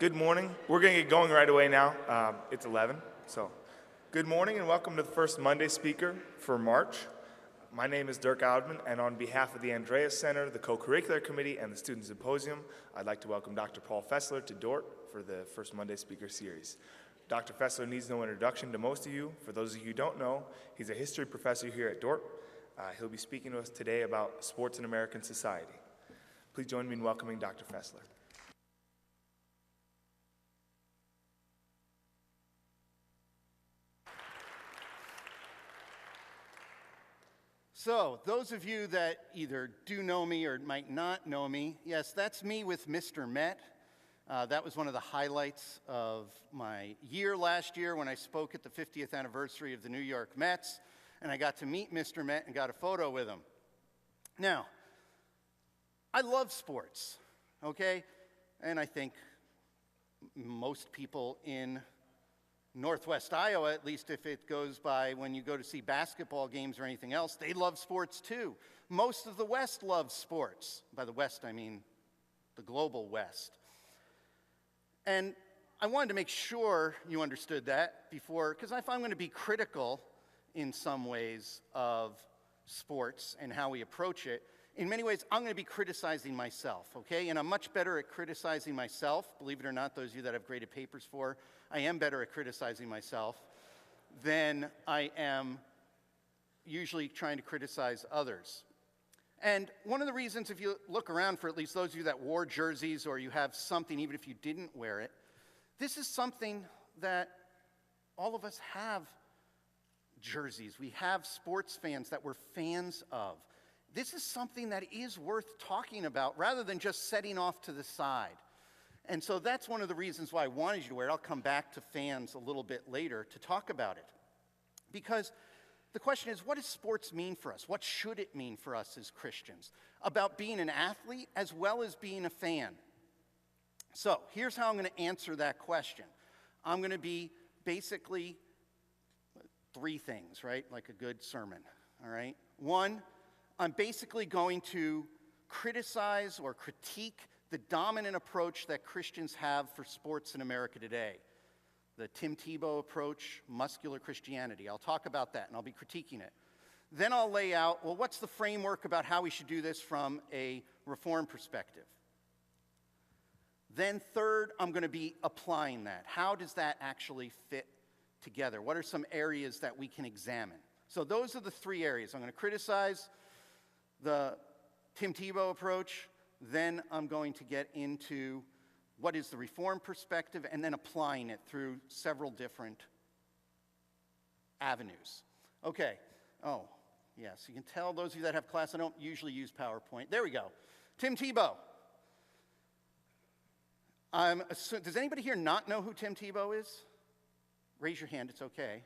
Good morning. We're going to get going right away now. It's 11, so good morning and welcome to the first Monday speaker for March. My name is Dirk Oudman, and on behalf of the Andreas Center, the Co-Curricular Committee, and the Student Symposium, I'd like to welcome Dr. Paul Fessler to Dordt for the first Monday speaker series. Dr. Fessler needs no introduction to most of you. For those of you who don't know, he's a history professor here at Dordt. He'll be speaking to us today about sports in American society. Please join me in welcoming Dr. Fessler. So, those of you that either do know me or might not know me, yes, that's me with Mr. Met. That was one of the highlights of my year last year when I spoke at the 50th anniversary of the New York Mets, and I got to meet Mr. Met and got a photo with him. Now, I love sports, okay? And I think most people in Northwest Iowa, at least if it goes by when you go to see basketball games or anything else, they love sports too. Most of the West loves sports. By the West, I mean the global West. And I wanted to make sure you understood that before, because if I'm going to be critical in some ways of sports and how we approach it, in many ways, I'm going to be criticizing myself, okay? And I'm much better at criticizing myself. Believe it or not, those of you that I've graded papers for, I am better at criticizing myself than I am usually trying to criticize others. And one of the reasons, if you look around for at least those of you that wore jerseys or you have something, even if you didn't wear it, this is something that all of us have jerseys. We have sports fans that we're fans of. This is something that is worth talking about rather than just setting off to the side. And so that's one of the reasons why I wanted you to wear it. I'll come back to fans a little bit later to talk about it. Because the question is, what does sports mean for us? What should it mean for us as Christians? About being an athlete as well as being a fan. So here's how I'm going to answer that question. I'm going to be basically three things, right? Like a good sermon, all right? One, I'm basically going to criticize or critique the dominant approach that Christians have for sports in America today. The Tim Tebow approach, muscular Christianity. I'll talk about that, and I'll be critiquing it. Then I'll lay out, well, what's the framework about how we should do this from a reform perspective? Then third, I'm going to be applying that. How does that actually fit together? What are some areas that we can examine? So those are the three areas. I'm going to criticize the Tim Tebow approach, then I'm going to get into what is the reform perspective and then applying it through several different avenues. Okay, oh, yes, you can tell those of you that have class, I don't usually use PowerPoint. There we go. Tim Tebow. Does anybody here not know who Tim Tebow is? Raise your hand, it's okay.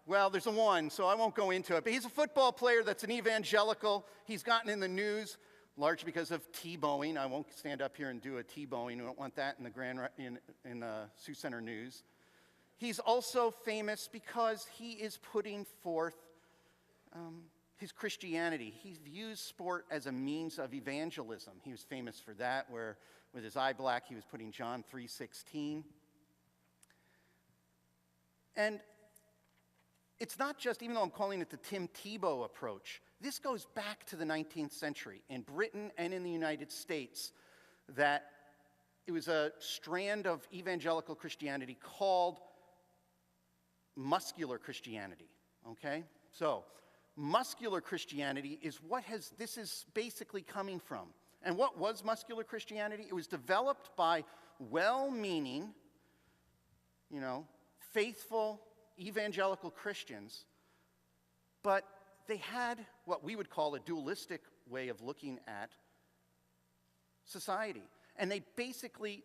Well, there's a one, so I won't go into it. But he's a football player that's an evangelical. He's gotten in the news largely because of T-bowing. I won't stand up here and do a T-bowing. We don't want that in the Sioux Center News. He's also famous because he is putting forth his Christianity. He views sport as a means of evangelism. He was famous for that, where with his eye black, he was putting John 3:16. And it's not just, even though I'm calling it the Tim Tebow approach, this goes back to the 19th century in Britain and in the United States, that it was a strand of evangelical Christianity called muscular Christianity, okay? So, muscular Christianity is this is basically coming from. And what was muscular Christianity? It was developed by well-meaning, faithful evangelical Christians, but they had what we would call a dualistic way of looking at society. And they basically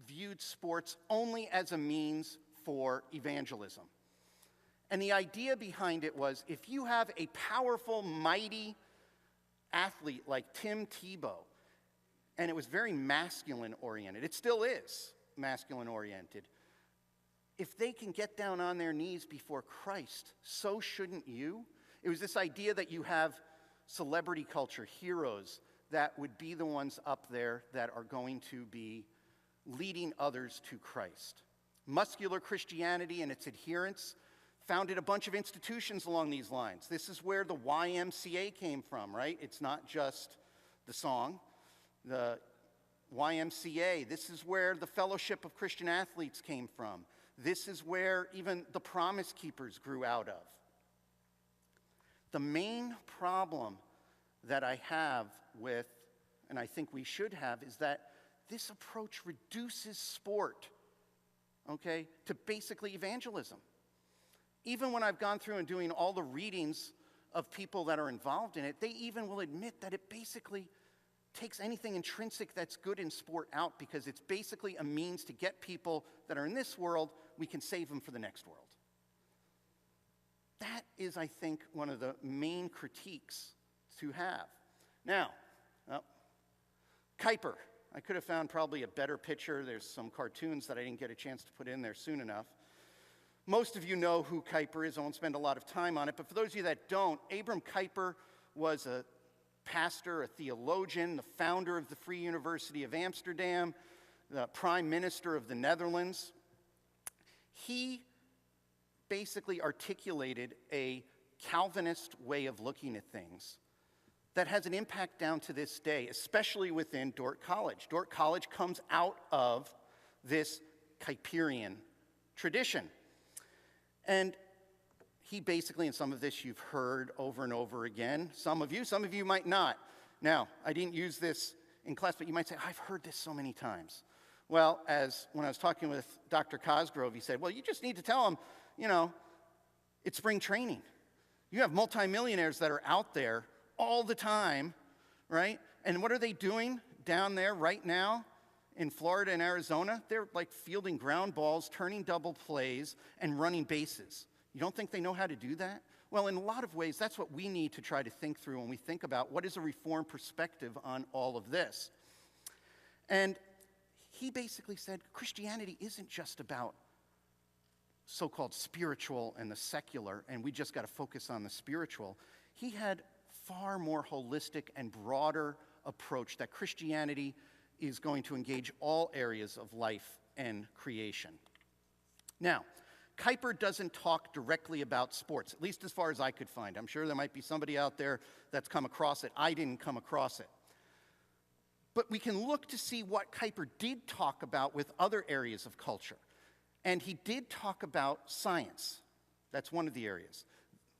viewed sports only as a means for evangelism. And the idea behind it was, if you have a powerful, mighty athlete like Tim Tebow, and it was very masculine-oriented, it still is masculine-oriented, if they can get down on their knees before Christ, so shouldn't you? It was this idea that you have celebrity culture, heroes that would be the ones up there that are going to be leading others to Christ. Muscular Christianity and its adherents founded a bunch of institutions along these lines. This is where the YMCA came from, right? It's not just the song. The YMCA, this is where the Fellowship of Christian Athletes came from. This is where even the Promise Keepers grew out of. The main problem that I have with, and I think we should have, is that this approach reduces sport, okay, to basically evangelism. Even when I've gone through and doing all the readings of people that are involved in it, they even will admit that it basically takes anything intrinsic that's good in sport out, because it's basically a means to get people that are in this world, we can save them for the next world. That is, I think, one of the main critiques to have. Now, Kuiper. I could have found probably a better picture. There's some cartoons that I didn't get a chance to put in there soon enough. Most of you know who Kuiper is. I won't spend a lot of time on it. But for those of you that don't, Abram Kuiper was a pastor, a theologian, the founder of the Free University of Amsterdam, the prime minister of the Netherlands. He basically articulated a Calvinist way of looking at things that has an impact down to this day, especially within Dordt College. Dordt College comes out of this Kuiperian tradition. And he basically, and some of this you've heard over and over again, some of you might not. Now, I didn't use this in class, but you might say, I've heard this so many times. Well, when I was talking with Dr. Cosgrove, he said, well, you just need to tell him, it's spring training. You have multimillionaires that are out there all the time, right? And what are they doing down there right now in Florida and Arizona? They're like fielding ground balls, turning double plays, and running bases. You don't think they know how to do that? Well, in a lot of ways, that's what we need to try to think through when we think about what is a Reformed perspective on all of this. And he basically said Christianity isn't just about so-called spiritual and the secular, and we just got to focus on the spiritual. He had far more holistic and broader approach that Christianity is going to engage all areas of life and creation. Now, Kuiper doesn't talk directly about sports, at least as far as I could find. I'm sure there might be somebody out there that's come across it. I didn't come across it. But we can look to see what Kuiper did talk about with other areas of culture. And he did talk about science. That's one of the areas.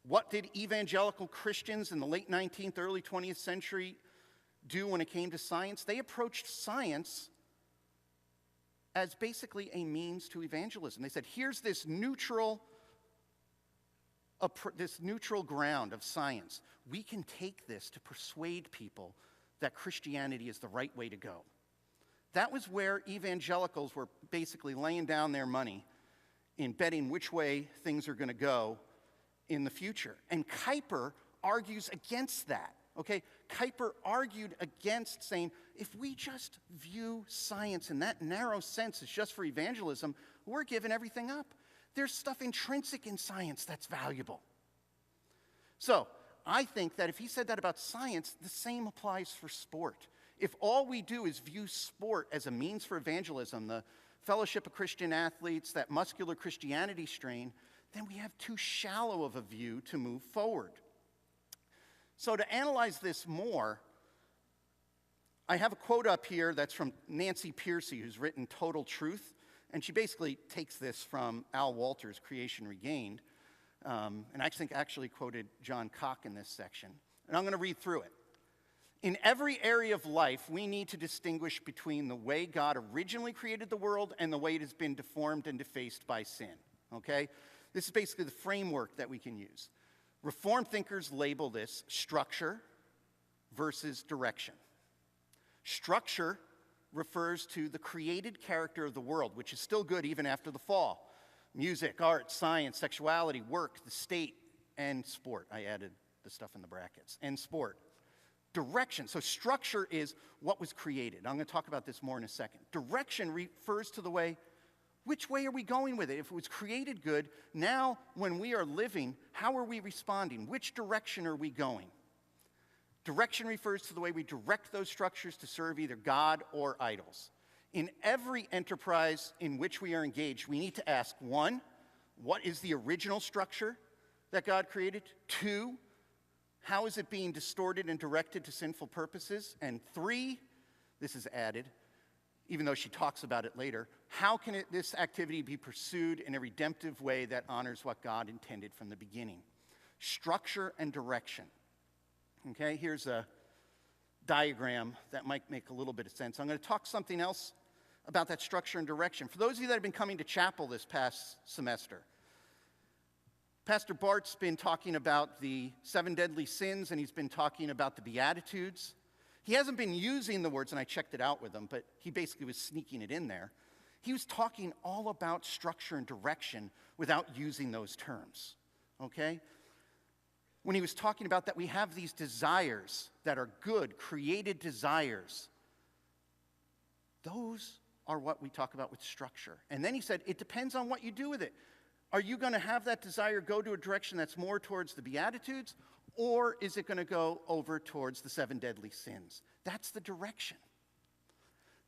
What did evangelical Christians in the late 19th, early 20th century do when it came to science? They approached science as basically a means to evangelism. They said, here's this neutral ground of science. We can take this to persuade people that Christianity is the right way to go. That was where evangelicals were basically laying down their money in betting which way things are going to go in the future. And Kuiper argues against that, okay? Kuiper argued against saying, if we just view science in that narrow sense as just for evangelism, we're giving everything up. There's stuff intrinsic in science that's valuable. So, I think that if he said that about science, the same applies for sport. If all we do is view sport as a means for evangelism, the Fellowship of Christian Athletes, that muscular Christianity strain, then we have too shallow of a view to move forward. So to analyze this more, I have a quote up here that's from Nancy Pearcey, who's written Total Truth, and she basically takes this from Al Walter's Creation Regained, and I think actually quoted John Cock in this section. And I'm going to read through it. In every area of life, we need to distinguish between the way God originally created the world and the way it has been deformed and defaced by sin, okay? This is basically the framework that we can use. Reformed thinkers label this structure versus direction. Structure refers to the created character of the world, which is still good even after the fall. Music, art, science, sexuality, work, the state, and sport. I added the stuff in the brackets. And sport. Direction, so structure is what was created. I'm going to talk about this more in a second. Direction refers to the way, which way are we going with it? If it was created good, now when we are living, how are we responding? Which direction are we going? Direction refers to the way we direct those structures to serve either God or idols. In every enterprise in which we are engaged, we need to ask, 1, what is the original structure that God created? 2, how is it being distorted and directed to sinful purposes? And 3, this is added, even though she talks about it later, how can this activity be pursued in a redemptive way that honors what God intended from the beginning? Structure and direction. Okay, here's a diagram that might make a little bit of sense. I'm going to talk something else about that structure and direction. For those of you that have been coming to chapel this past semester, Pastor Bart's been talking about the 7 deadly sins, and he's been talking about the Beatitudes. He hasn't been using the words, and I checked it out with him, but he basically was sneaking it in there. He was talking all about structure and direction without using those terms, okay? When he was talking about that we have these desires that are good, created desires, those are what we talk about with structure. And then he said, it depends on what you do with it. Are you going to have that desire go to a direction that's more towards the Beatitudes, or is it going to go over towards the 7 deadly sins? That's the direction.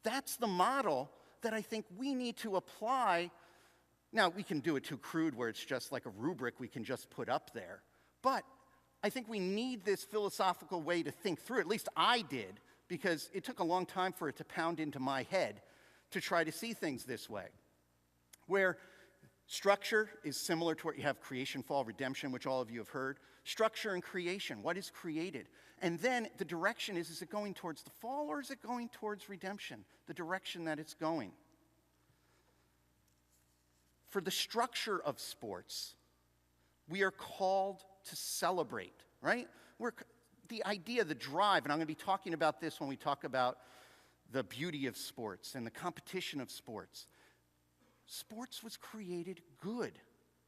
That's the model that I think we need to apply. Now, we can do it too crude where it's just like a rubric we can just put up there. But I think we need this philosophical way to think through. At least I did, because it took a long time for it to pound into my head to try to see things this way. Where structure is similar to what you have creation, fall, redemption, which all of you have heard. Structure and creation, what is created? And then the direction is it going towards the fall or is it going towards redemption? The direction that it's going. For the structure of sports, we are called to celebrate, right? The idea, the drive, and I'm going to be talking about this when we talk about the beauty of sports and the competition of sports. Sports was created good,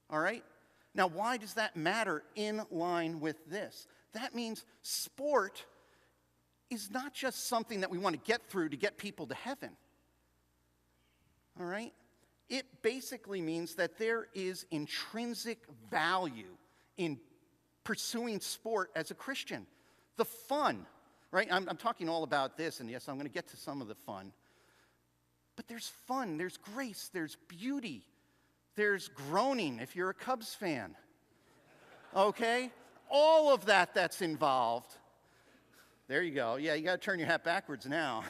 all right? Now, why does that matter in line with this? That means sport is not just something that we want to get through to get people to heaven, all right? It basically means that there is intrinsic value in pursuing sport as a Christian. The fun, right? I'm talking all about this, and yes, I'm going to get to some of the fun. But there's fun, there's grace, there's beauty, there's groaning if you're a Cubs fan, okay? All of that's involved. There you go. Yeah, you got to turn your hat backwards now.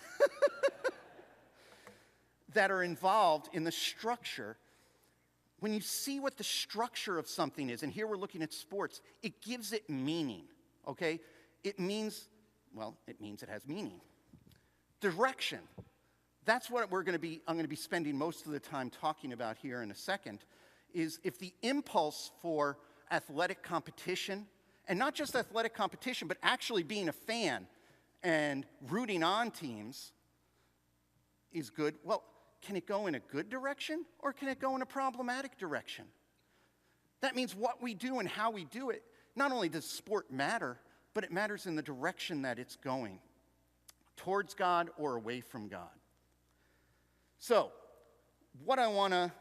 That are involved in the structure. When you see what the structure of something is, and here we're looking at sports, it gives it meaning, okay? It means it has meaning. Direction. That's what I'm going to be spending most of the time talking about here in a second, is if the impulse for athletic competition, and not just athletic competition, but actually being a fan and rooting on teams is good, well, can it go in a good direction or can it go in a problematic direction? That means what we do and how we do it, not only does sport matter, but it matters in the direction that it's going, towards God or away from God. So, what I want to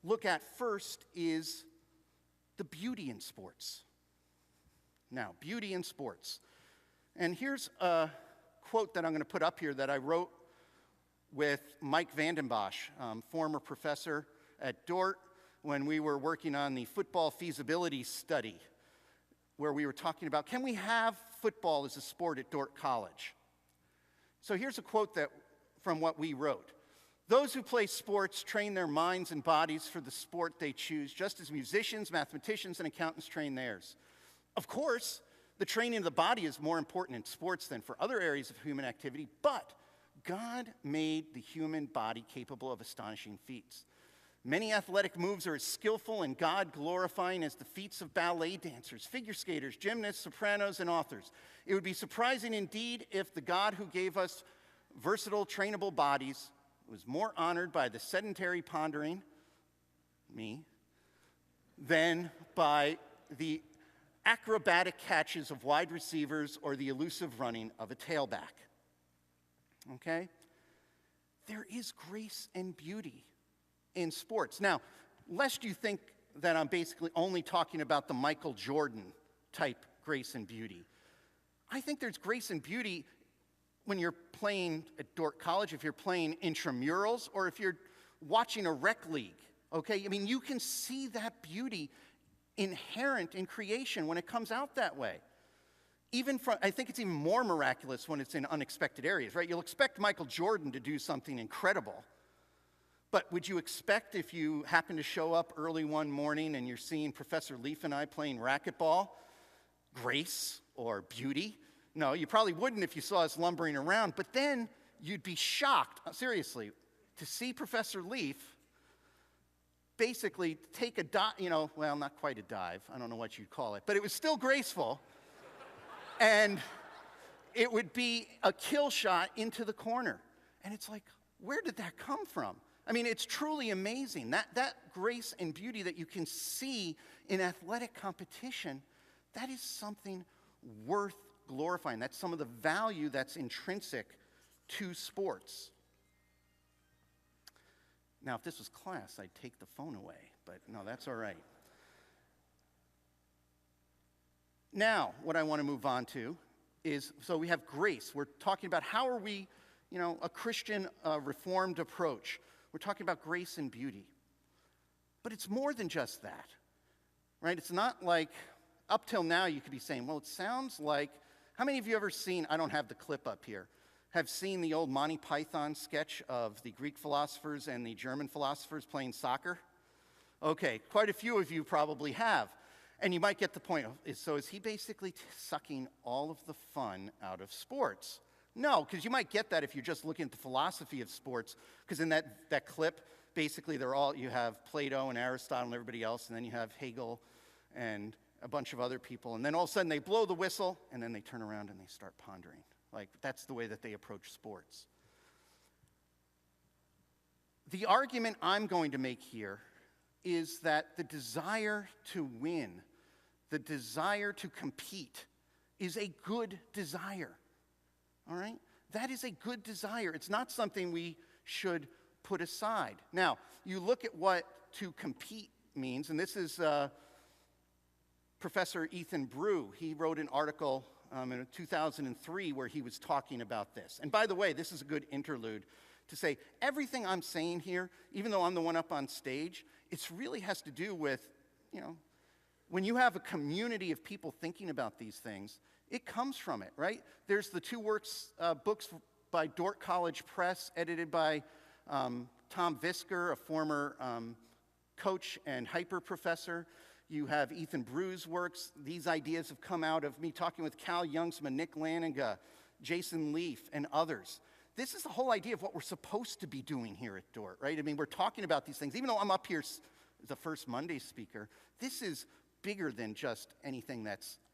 look at first is the beauty in sports. Now, beauty in sports. And here's a quote that I'm going to put up here that I wrote with Mike Vandenbosch, former professor at Dordt, when we were working on the football feasibility study, where we were talking about, can we have football as a sport at Dordt College? So here's a quote from what we wrote. Those who play sports train their minds and bodies for the sport they choose, just as musicians, mathematicians, and accountants train theirs. Of course, the training of the body is more important in sports than for other areas of human activity, but God made the human body capable of astonishing feats. Many athletic moves are as skillful and God-glorifying as the feats of ballet dancers, figure skaters, gymnasts, sopranos, and authors. It would be surprising indeed if the God who gave us versatile, trainable bodies was more honored by the sedentary pondering, me, than by the acrobatic catches of wide receivers or the elusive running of a tailback. Okay? There is grace and beauty in sports. Now, lest you think that I'm basically only talking about the Michael Jordan type grace and beauty, I think there's grace and beauty when you're playing at Dordt College, if you're playing intramurals, or if you're watching a rec league, okay? I mean, you can see that beauty inherent in creation when it comes out that way. I think it's even more miraculous when it's in unexpected areas, right? You'll expect Michael Jordan to do something incredible. But would you expect, if you happen to show up early one morning and you're seeing Professor Leaf and I playing racquetball, grace or beauty? No, you probably wouldn't if you saw us lumbering around. But then you'd be shocked, seriously, to see Professor Leaf basically take a dive, well, not quite a dive. I don't know what you'd call it. But it was still graceful. And it would be a kill shot into the corner. And it's like, where did that come from? I mean, it's truly amazing. That grace and beauty that you can see in athletic competition, that is something worth glorifying. That's some of the value that's intrinsic to sports. Now, if this was class, I'd take the phone away, but no, that's all right. Now, what I want to move on to is, so we have grace. We're talking about how are we, a Christian reformed approach. We're talking about grace and beauty. But it's more than just that, right? It's not like, up till now you could be saying, well, it sounds like, how many of you ever seen, I don't have the clip up here, have seen the old Monty Python sketch of the Greek philosophers and the German philosophers playing soccer? Okay, quite a few of you probably have. And you might get the point, so is he basically sucking all of the fun out of sports? No, because you might get that if you're just looking at the philosophy of sports, because in that clip, basically you have Plato and Aristotle and everybody else, and then you have Hegel and a bunch of other people, and then all of a sudden they blow the whistle, and then they turn around and they start pondering. Like, that's the way that they approach sports. The argument I'm going to make here is that the desire to win, the desire to compete, is a good desire. All right? That is a good desire. It's not something we should put aside. Now, you look at what to compete means, and this is Professor Ethan Brew. He wrote an article in 2003 where he was talking about this. And by the way, this is a good interlude to say everything I'm saying here, even though I'm the one up on stage, it really has to do with, when you have a community of people thinking about these things, it comes from it, right? There's the two books by Dordt College Press, edited by Tom Visker, a former coach and hyper professor. You have Ethan Brew's works. These ideas have come out of me talking with Cal Youngsma, Nick Laninga, Jason Leaf, and others. This is the whole idea of what we're supposed to be doing here at Dordt, right? I mean, we're talking about these things. Even though I'm up here as the first Monday speaker, this is bigger than just anything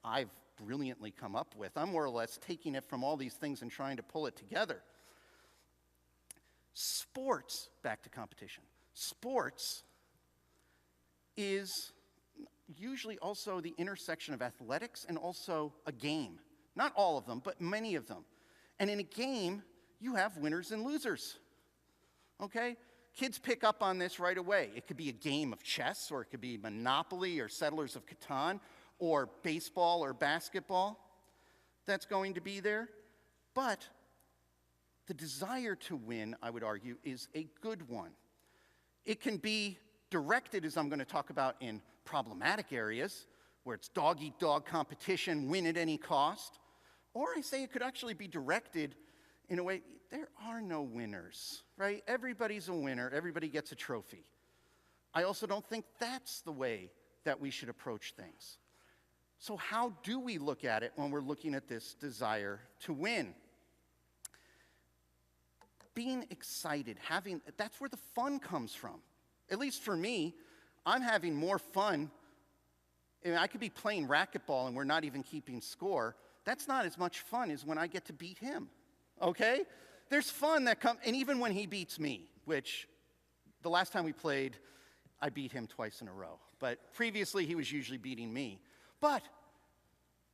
I've brilliantly come up with. I'm more or less taking it from all these things and trying to pull it together. Sports, back to competition. Sports is usually also the intersection of athletics and also a game. Not all of them, but many of them. And in a game, you have winners and losers. Okay? Kids pick up on this right away. It could be a game of chess, or it could be Monopoly or Settlers of Catan, or baseball or basketball that's going to be there. But the desire to win, I would argue, is a good one. It can be directed, as I'm going to talk about, in problematic areas, where it's dog-eat-dog competition, win at any cost. Or I say it could actually be directed in a way, there are no winners, right? Everybody's a winner. Everybody gets a trophy. I also don't think that's the way that we should approach things. So how do we look at it when we're looking at this desire to win? Being excited, that's where the fun comes from. At least for me, I'm having more fun. I could be playing racquetball and we're not even keeping score. That's not as much fun as when I get to beat him, okay? There's fun that comes, and even when he beats me, which the last time we played, I beat him twice in a row. But previously, he was usually beating me. But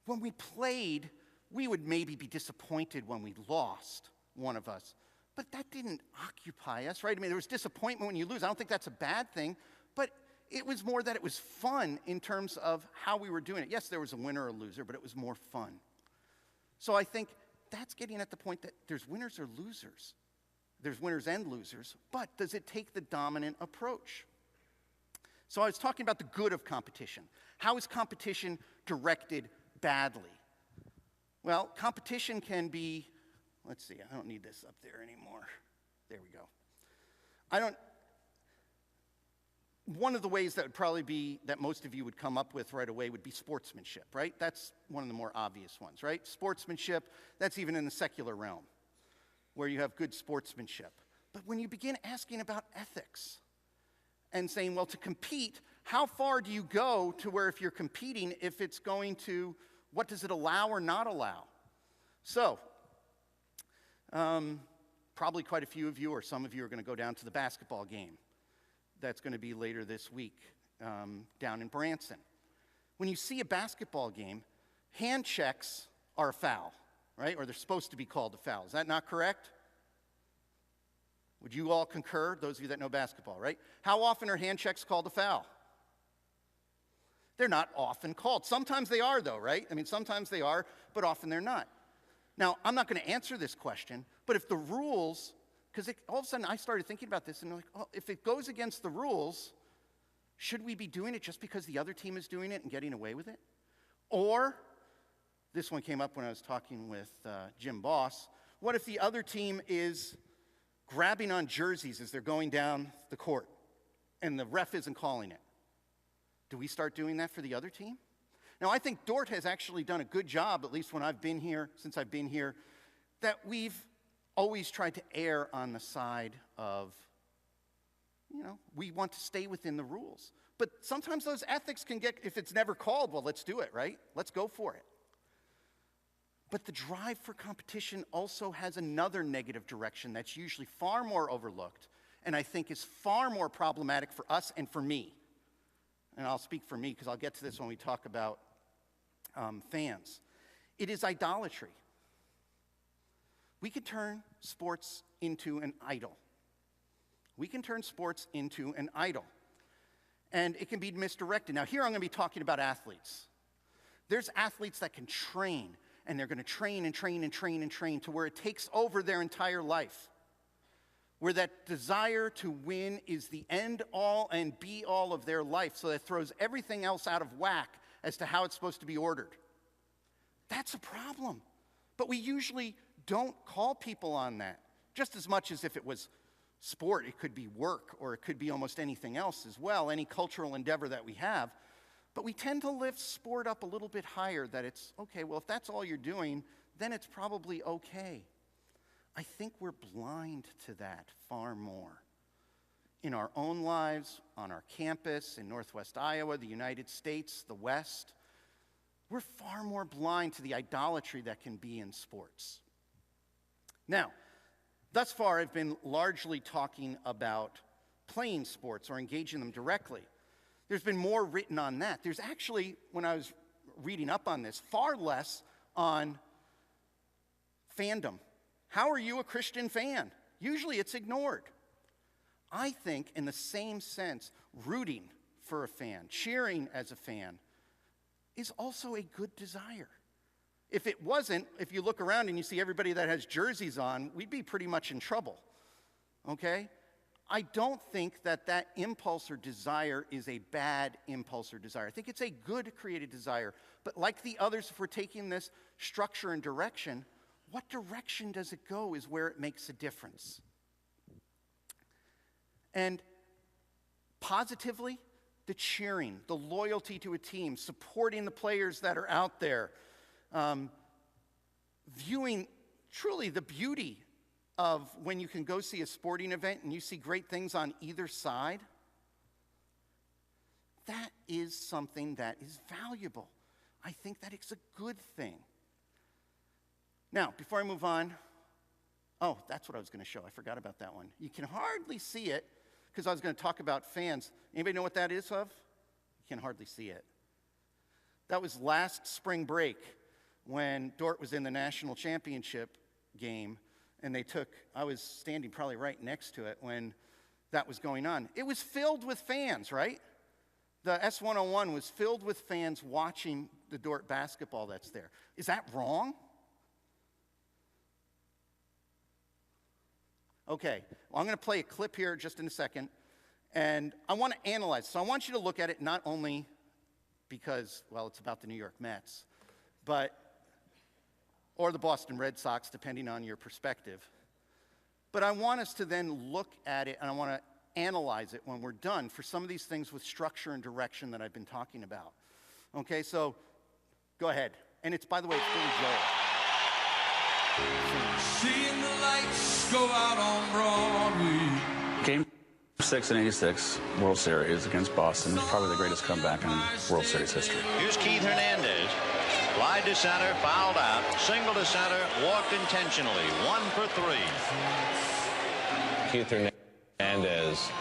when we played, we would maybe be disappointed when we lost, one of us. But that didn't occupy us, right? I mean, there was disappointment when you lose. I don't think that's a bad thing. But it was more that it was fun in terms of how we were doing it. Yes, there was a winner or a loser, but it was more fun. So I think that's getting at the point that there's winners or losers. There's winners and losers, but does it take the dominant approach? So I was talking about the good of competition. How is competition directed badly? Well, competition can be, let's see, I don't need this up there anymore. There we go. One of the ways that would probably be, that most of you would come up with right away would be sportsmanship, right? That's one of the more obvious ones, right? Sportsmanship, that's even in the secular realm, where you have good sportsmanship. But when you begin asking about ethics and saying, well, to compete, how far do you go to where if you're competing, if it's going to, what does it allow or not allow? So, probably quite a few of you or some of you are going to go down to the basketball game that's going to be later this week down in Branson. When you see a basketball game, hand checks are a foul, right? Or they're supposed to be called a foul. Is that not correct? Would you all concur, those of you that know basketball, right? How often are hand checks called a foul? They're not often called. Sometimes they are, though, right? I mean, sometimes they are, but often they're not. Now, I'm not going to answer this question, but if the rules, because all of a sudden I started thinking about this, and I'm like, oh, if it goes against the rules, should we be doing it just because the other team is doing it and getting away with it? Or, this one came up when I was talking with Jim Boss, what if the other team is grabbing on jerseys as they're going down the court, and the ref isn't calling it? Do we start doing that for the other team? Now, I think Dordt has actually done a good job, at least when I've been here, since I've been here, that we've always tried to err on the side of, we want to stay within the rules. But sometimes those ethics can get, if it's never called, well, let's do it, right? Let's go for it. But the drive for competition also has another negative direction that's usually far more overlooked, and I think is far more problematic for us and for me. And I'll speak for me because I'll get to this when we talk about fans. It is idolatry. We can turn sports into an idol. We can turn sports into an idol. And it can be misdirected. Now, here I'm going to be talking about athletes. There's athletes that can train, and they're going to train and train and train and train to where it takes over their entire life, where that desire to win is the end-all and be-all of their life, so that throws everything else out of whack as to how it's supposed to be ordered. That's a problem. But we usually don't call people on that, just as much as if it was sport, it could be work, or it could be almost anything else as well, any cultural endeavor that we have. But we tend to lift sport up a little bit higher, that it's, okay, well, if that's all you're doing, then it's probably okay. I think we're blind to that far more. In our own lives, on our campus, in Northwest Iowa, the United States, the West, we're far more blind to the idolatry that can be in sports. Now, thus far I've been largely talking about playing sports or engaging them directly. There's been more written on that. There's actually, when I was reading up on this, far less on fandom. How are you a Christian fan? Usually it's ignored. I think in the same sense, rooting for a fan, cheering as a fan, is also a good desire. If it wasn't, if you look around and you see everybody that has jerseys on, we'd be pretty much in trouble, okay? I don't think that that impulse or desire is a bad impulse or desire. I think it's a good created desire. But like the others, if we're taking this structure and direction, what direction does it go is where it makes a difference. And positively, the cheering, the loyalty to a team, supporting the players that are out there, viewing truly the beauty of when you can go see a sporting event and you see great things on either side, that is something that is valuable. I think that it's a good thing. Now, before I move on, oh, that's what I was going to show. I forgot about that one. You can hardly see it because I was going to talk about fans. Anybody know what that is of? You can hardly see it. That was last spring break when Dordt was in the national championship game, and I was standing probably right next to it when that was going on. It was filled with fans, right? The S101 was filled with fans watching the Dordt basketball that's there. Is that wrong? Okay, well, I'm going to play a clip here just in a second, and I want to analyze. So I want you to look at it not only because, well, it's about the New York Mets, or the Boston Red Sox, depending on your perspective. But I want us to then look at it, and I want to analyze it when we're done for some of these things with structure and direction that I've been talking about. Okay, so go ahead. And it's, by the way, it's Billy Joel. Seeing the lights go out on Broadway. Game 6 in '86 World Series against Boston is probably the greatest comeback in World Series history. Here's Keith Hernandez. Fly to center, fouled out. Single to center, walked intentionally. 1 for 3. Keith Hernandez,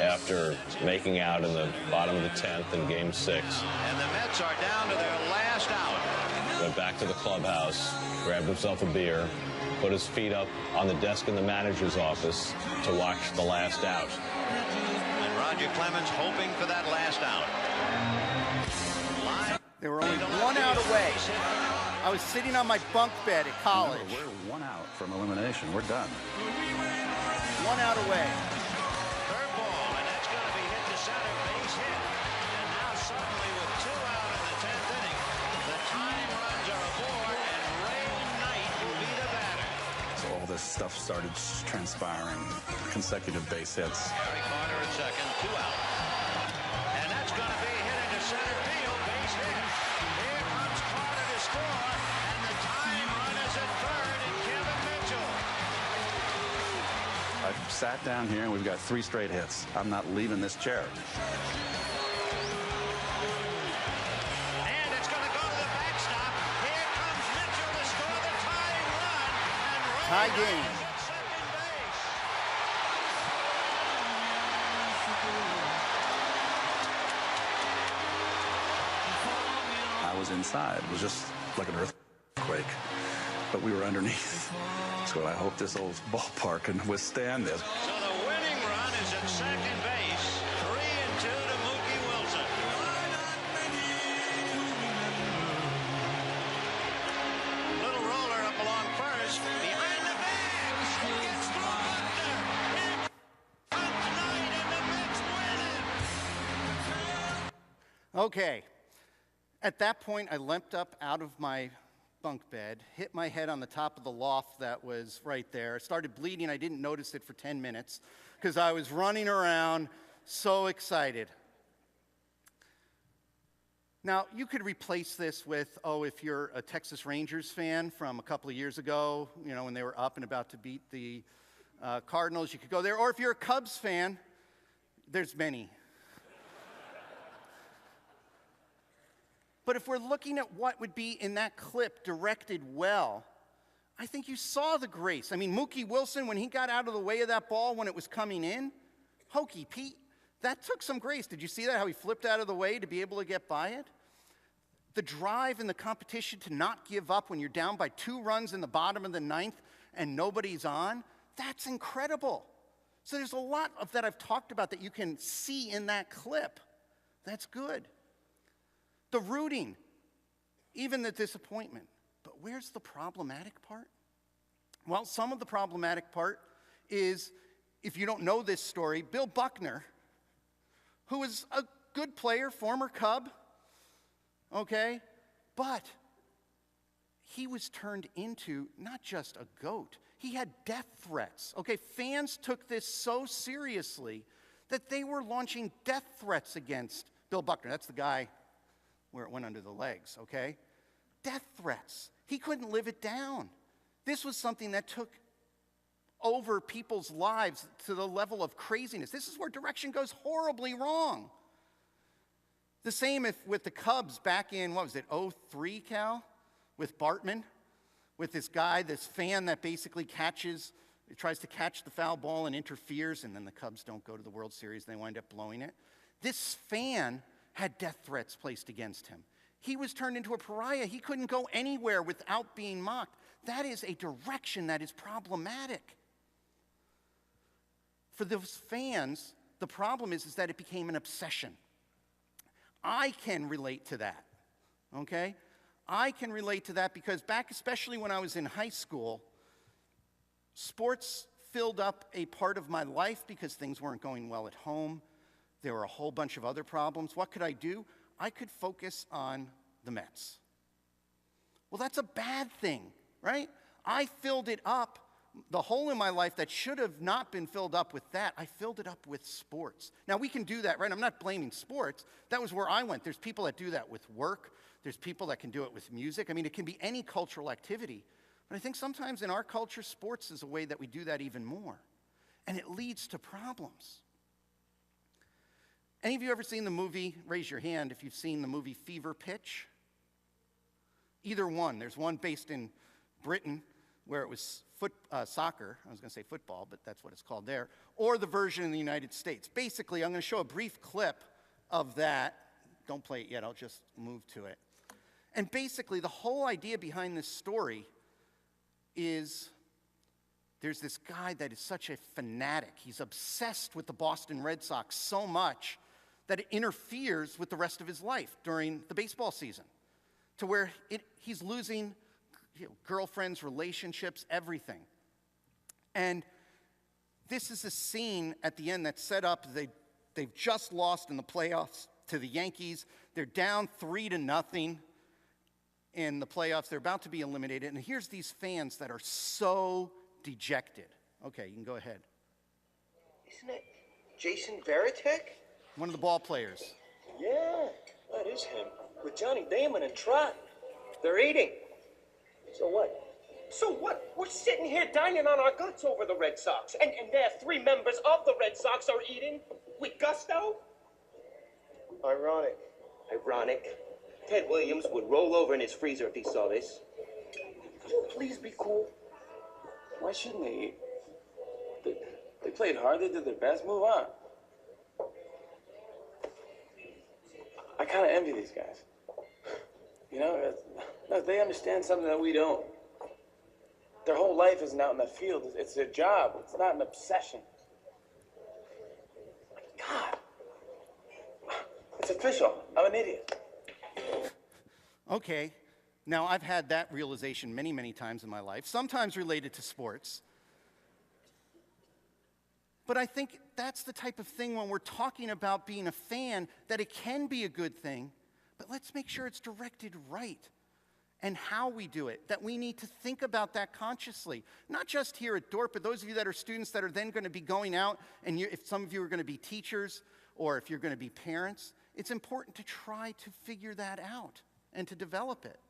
after making out in the bottom of the 10th in Game 6. And the Mets are down to their last out. Went back to the clubhouse, grabbed himself a beer, put his feet up on the desk in the manager's office to watch the last out. And Roger Clemens hoping for that last out. They were only 1 out away. I was sitting on my bunk bed at college. Remember, we're 1 out from elimination. We're done. 1 out away. Curveball, and that's going to be hit to center, base hit. And now suddenly with 2 out in the 10th inning, the tying runs are aboard, and Ray Knight will be the batter. So all this stuff started transpiring. Consecutive base hits. Gary Carter at second, 2 out. And that's going to be hit into center field, base hit. Here comes Carter to score, and the tying run is at third in Kevin Mitchell. I've sat down here and we've got 3 straight hits. I'm not leaving this chair. And it's going to go to the backstop. Here comes Mitchell to score the tying run. And Ray Tie Knight game. is at second base. I was inside. It was just like an earthquake. But we were underneath. So I hope this old ballpark can withstand this. So the winning run is at second base. 3-2 to Mookie Wilson. Little roller up along first. Behind the bags. Gets through Buckner. Here comes Knight, and the Mets win it. Okay. At that point, I limped up out of my bunk bed, hit my head on the top of the loft that was right there. I started bleeding. I didn't notice it for 10 minutes because I was running around so excited. Now, you could replace this with, if you're a Texas Rangers fan from a couple of years ago, you know, when they were up and about to beat the Cardinals, you could go there. Or if you're a Cubs fan, there's many. But if we're looking at what would be in that clip directed well, I think you saw the grace. I mean, Mookie Wilson, when he got out of the way of that ball when it was coming in, Hokey Pete, that took some grace. Did you see that, how he flipped out of the way to be able to get by it? The drive and the competition to not give up when you're down by 2 runs in the bottom of the 9th and nobody's on, that's incredible. So there's a lot of that I've talked about that you can see in that clip. That's good. The rooting, even the disappointment. But where's the problematic part? Well, some of the problematic part is, if you don't know this story, Bill Buckner, who was a good player, former Cub, okay, but he was turned into not just a goat, he had death threats. Okay, fans took this so seriously that they were launching death threats against Bill Buckner. That's the guy where it went under the legs, okay? Death threats. He couldn't live it down. This was something that took over people's lives to the level of craziness. This is where direction goes horribly wrong. The same with the Cubs back in, what was it, 03, Cal? With Bartman, with this guy, this fan that basically tries to catch the foul ball and interferes, and then the Cubs don't go to the World Series, they wind up blowing it. This fan had death threats placed against him. He was turned into a pariah. He couldn't go anywhere without being mocked. That is a direction that is problematic. For those fans, the problem is that it became an obsession. I can relate to that, okay? I can relate to that because back, especially when I was in high school, sports filled up a part of my life because things weren't going well at home. There were a whole bunch of other problems. What could I do? I could focus on the Mets. Well, that's a bad thing, right? I filled it up. The hole in my life that should have not been filled up with that, I filled it up with sports. Now, we can do that, right? I'm not blaming sports. That was where I went. There's people that do that with work. There's people that can do it with music. I mean, it can be any cultural activity. But I think sometimes in our culture, sports is a way that we do that even more. And it leads to problems. Any of you ever seen the movie, raise your hand if you've seen the movie Fever Pitch? Either one. There's one based in Britain where it was soccer. I was going to say football, but that's what it's called there. Or the version in the United States. Basically, I'm going to show a brief clip of that. Don't play it yet. I'll just move to it. And basically, the whole idea behind this story is there's this guy that is such a fanatic. He's obsessed with the Boston Red Sox so much that it interferes with the rest of his life during the baseball season, to where he's losing girlfriends, relationships, everything. And this is a scene at the end that's set up. They've just lost in the playoffs to the Yankees. They're down 3-0 in the playoffs. They're about to be eliminated. And here's these fans that are so dejected. Okay, you can go ahead. Isn't it Jason Varitek? One of the ball players. Yeah, that is him. With Johnny Damon and Trot. They're eating. So what? So what? We're sitting here dining on our guts over the Red Sox. And their 3 members of the Red Sox are eating with gusto? Ironic. Ironic. Ted Williams would roll over in his freezer if he saw this. Please be cool. Why shouldn't they eat? They played hard, they did their best, move on. I kind of envy these guys. You know, they understand something that we don't. Their whole life isn't out in the field. It's their job. It's not an obsession. God. It's official. I'm an idiot. Okay, now I've had that realization many, many times in my life, sometimes related to sports. But I think that's the type of thing when we're talking about being a fan, that it can be a good thing, but let's make sure it's directed right. And how we do it, that we need to think about that consciously. Not just here at Dordt, but those of you that are students that are then going to be going out, and if some of you are going to be teachers, or if you're going to be parents, it's important to try to figure that out and to develop it.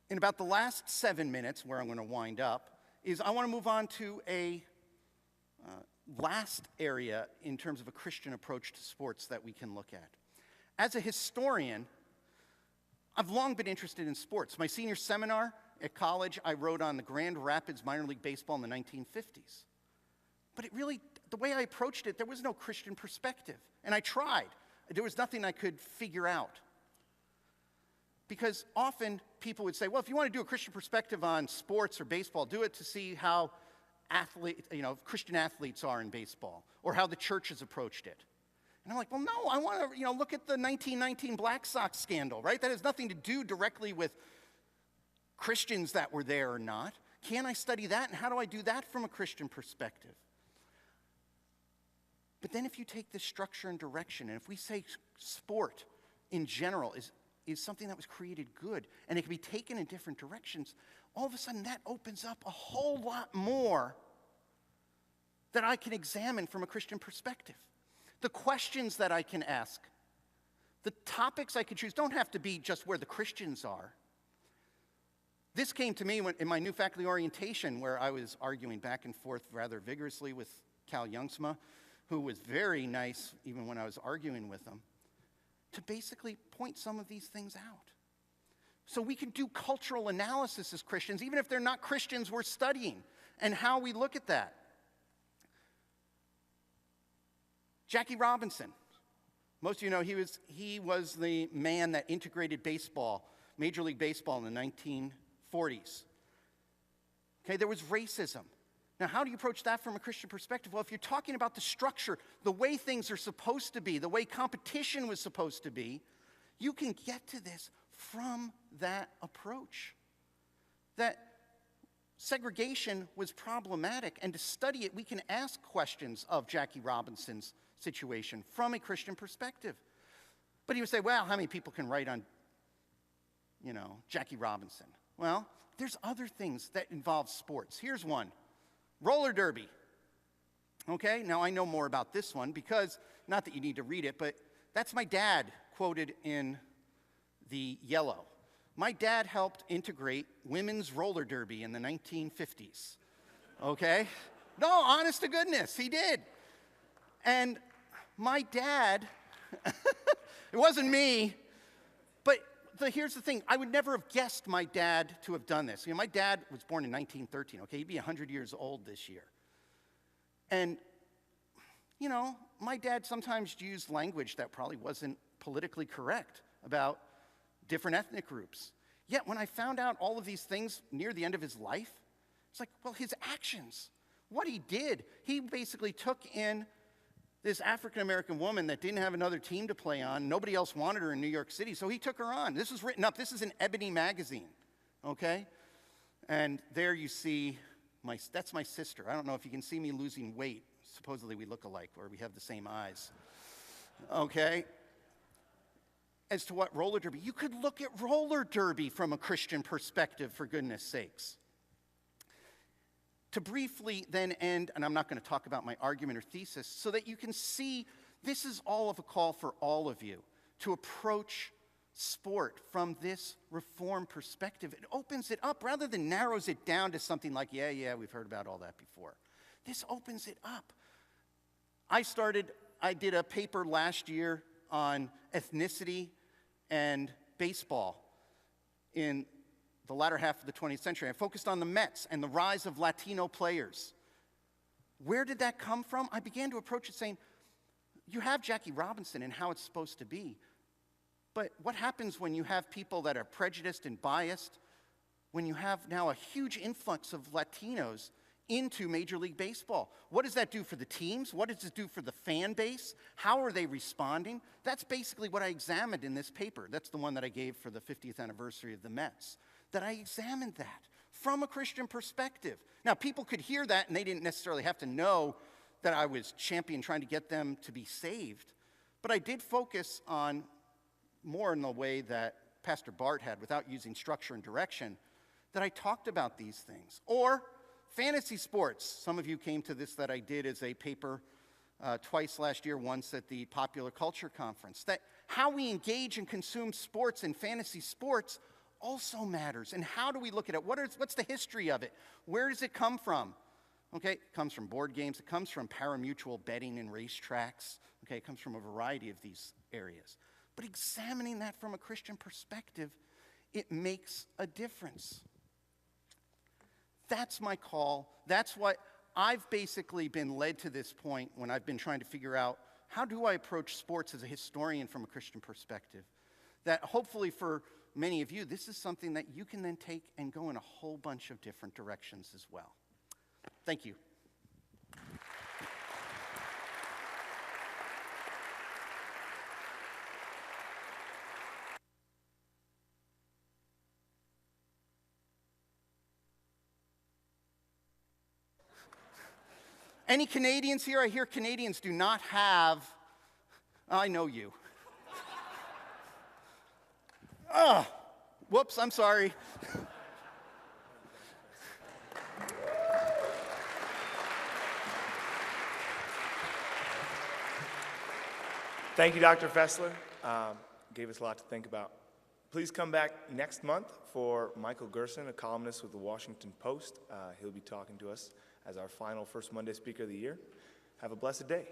In about the last 7 minutes, where I'm going to wind up, is I want to move on to a last area in terms of a Christian approach to sports that we can look at. As a historian, I've long been interested in sports. My senior seminar at college, I wrote on the Grand Rapids minor league baseball in the 1950s. But the way I approached it, there was no Christian perspective. And I tried. There was nothing I could figure out. Because often people would say, well, if you want to do a Christian perspective on sports or baseball, do it to see how Christian athletes are in baseball, or how the church has approached it. And I'm like, well, no, I want to, look at the 1919 Black Sox scandal, right? That has nothing to do directly with Christians that were there or not. Can I study that, and how do I do that from a Christian perspective? But then if you take this structure and direction, and if we say sport in general is something that was created good, and it can be taken in different directions, all of a sudden that opens up a whole lot more that I can examine from a Christian perspective. The questions that I can ask, the topics I could choose don't have to be just where the Christians are. This came to me in my new faculty orientation, where I was arguing back and forth rather vigorously with Cal Youngsma, who was very nice even when I was arguing with him, to basically point some of these things out. So we can do cultural analysis as Christians, even if they're not Christians we're studying, and how we look at that. Jackie Robinson. Most of you know he was the man that integrated baseball, Major League Baseball in the 1940s. Okay, there was racism. Now, how do you approach that from a Christian perspective? Well, if you're talking about the structure, the way things are supposed to be, the way competition was supposed to be, you can get to this from that approach. That segregation was problematic, and to study it, we can ask questions of Jackie Robinson's situation from a Christian perspective. But he would say, well, how many people can write on, Jackie Robinson? Well, there's other things that involve sports. Here's one, roller derby. Okay, now I know more about this one because, not that you need to read it, but that's my dad quoted in the yellow. My dad helped integrate women's roller derby in the 1950s. Okay? No, honest to goodness, he did. And my dad, it wasn't me, but here's the thing. I would never have guessed my dad to have done this. My dad was born in 1913, okay? He'd be 100 years old this year. And, my dad sometimes used language that probably wasn't politically correct about different ethnic groups. Yet when I found out all of these things near the end of his life, it's like, well, his actions, what he did, he basically took in this African-American woman that didn't have another team to play on. Nobody else wanted her in New York City, so he took her on. This was written up. This is in Ebony magazine, okay? And there you see, that's my sister. I don't know if you can see me losing weight. Supposedly we look alike, or we have the same eyes, okay? As to what roller derby, you could look at roller derby from a Christian perspective, for goodness sakes. To briefly then end, and I'm not going to talk about my argument or thesis, so that you can see this is all of a call for all of you to approach sport from this Reformed perspective. It opens it up rather than narrows it down to something like, yeah, we've heard about all that before. This opens it up. I did a paper last year on ethnicity and baseball in the latter half of the 20th century. I focused on the Mets and the rise of Latino players. Where did that come from? I began to approach it saying, you have Jackie Robinson and how it's supposed to be, but what happens when you have people that are prejudiced and biased, when you have now a huge influx of Latinos into Major League Baseball? What does that do for the teams? What does it do for the fan base? How are they responding? That's basically what I examined in this paper. That's the one that I gave for the 50th anniversary of the Mets, that I examined that from a Christian perspective. Now, people could hear that, and they didn't necessarily have to know that I was championing trying to get them to be saved. But I did focus on more in the way that Pastor Bart had, without using structure and direction, that I talked about these things. Or fantasy sports. Some of you came to this that I did as a paper twice last year, once at the Popular Culture Conference, that how we engage and consume sports and fantasy sports also matters. And how do we look at it? What's the history of it? Where does it come from? Okay, it comes from board games. It comes from pari-mutuel betting and racetracks. Okay, it comes from a variety of these areas. But examining that from a Christian perspective, it makes a difference. That's my call. That's what I've basically been led to this point when I've been trying to figure out, how do I approach sports as a historian from a Christian perspective? That hopefully for many of you, this is something that you can then take and go in a whole bunch of different directions as well. Thank you. Any Canadians here? I hear Canadians do not have, I know you. Whoops, I'm sorry. Thank you, Dr. Fessler. Gave us a lot to think about. Please come back next month for Michael Gerson, a columnist with the Washington Post. He'll be talking to us as our final First Monday Speaker of the Year. Have a blessed day.